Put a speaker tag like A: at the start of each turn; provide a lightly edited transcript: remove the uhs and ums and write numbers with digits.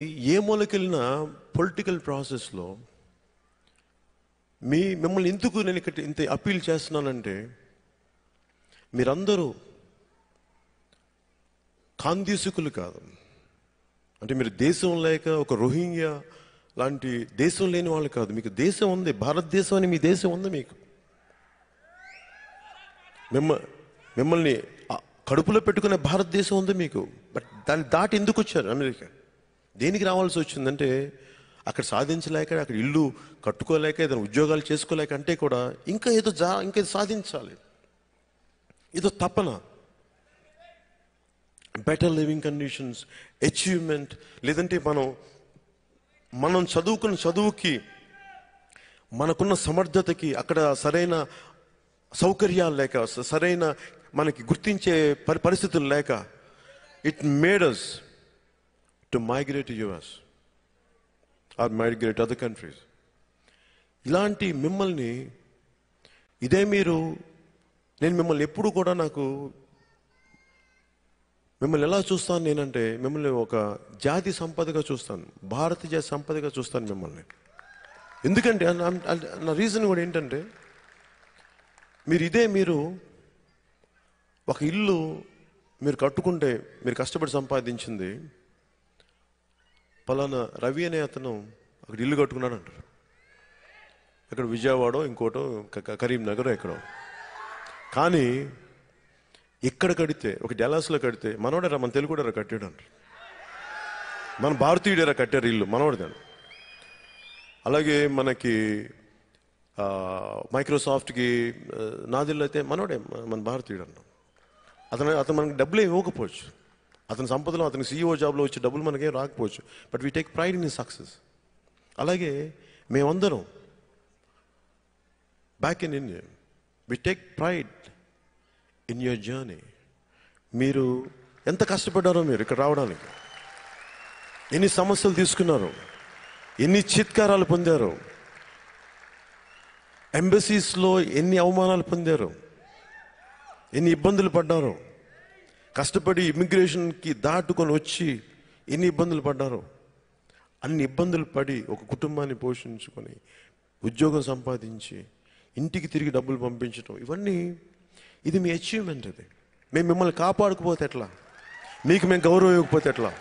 A: ఏ మూలకెళ్ళినా political ప్రాసెస్లో మిమ్మల్ని ఎందుకు నేను ఇక్కడ ఇంత అప్పీల్ చేస్తున్నానంటే, మీరందరూ కాందీసుకులు కాదు. అంటే మీరు దేశం లేక ఒక రోహింగ్యా లాంటి దేశం లేని వాళ్ళు కాదు. మీకు దేశం ఉంది, భారతదేశం అని మీ దేశం ఉంది. మీకు మిమ్మల్ని కడుపులో పెట్టుకునే భారతదేశం ఉంది మీకు. బట్ దాన్ని దాటి ఎందుకు వచ్చారు అమెరికా? దేనికి రావాల్సి వచ్చిందంటే, అక్కడ సాధించలేక, అక్కడ ఇల్లు కట్టుకోలేక, ఏదైనా ఉద్యోగాలు చేసుకోలేక, అంటే కూడా ఇంకా ఏదో సాధించాలి, ఏదో తపన, బెటర్ లివింగ్ కండిషన్స్, అచీవ్మెంట్. లేదంటే మనం చదువుకున్న చదువుకి, మనకున్న సమర్థతకి అక్కడ సరైన సౌకర్యాలు లేక, సరైన మనకి గుర్తించే పరిస్థితులు లేక, it made us to migrate to US or migrate to other countries. ఇలాంటి మిమ్మల్ని నేను మిమ్మల్ని ఎప్పుడు కూడా మిమ్మల్ని ఎలా చూస్తాను నేనంటే, మిమ్మల్ని ఒక జాతి సంపదగా చూస్తాను, భారతీయ సంపదగా చూస్తాను మిమ్మల్ని. ఎందుకంటే నా రీజన్ కూడా ఏంటంటే, మీరు ఒక ఇల్లు మీరు కట్టుకుంటే, మీరు కష్టపడి సంపాదించింది, పలానా రవి అనే అతను అక్కడ ఇల్లు కట్టుకున్నాడు అంటారు. ఇక్కడ విజయవాడో ఇంకోటో కరీంనగర్ ఎక్కడో. కానీ ఇక్కడ కడితే, ఒక డెలాస్లో కడితే, మనోడరా మన తెలుగుడరా కట్టాడు అంటారు. మన భారతీయుడేరా కట్టారు ఇల్లు, మనోడిదాన్ని. అలాగే మనకి మైక్రోసాఫ్ట్కి నాదిల్లు అయితే మనోడే, మన భారతీయుడు అంటాం. అతను మనకి డబ్బులు ఇవ్వకపోవచ్చు, అతని సంపదలో, అతని CEO జాబ్లో వచ్చే డబ్బులు మనకేం రాకపోవచ్చు. But we take pride in his success. అలాగే మేమందరం back in India, we take pride in your journey. మీరు ఎంత కష్టపడ్డారో, మీరు ఇక్కడ రావడానికి ఎన్ని సమస్యలు తీసుకున్నారు, ఎన్ని చిత్కారాలు పొందారు, ఎంబసీస్లో ఎన్ని అవమానాలు పొందారు, ఎన్ని ఇబ్బందులు పడ్డారు, కష్టపడి ఇమిగ్రేషన్కి దాటుకొని వచ్చి ఎన్ని ఇబ్బందులు పడ్డారు. అన్ని ఇబ్బందులు పడి ఒక కుటుంబాన్ని పోషించుకొని, ఉద్యోగం సంపాదించి, ఇంటికి తిరిగి డబ్బులు పంపించడం, ఇది మీ అచీవ్మెంట్. అది మేము మిమ్మల్ని కాపాడుకుపోతే ఎట్లా? మీకు మేము గౌరవం ఇవ్వకపోతే ఎట్లా?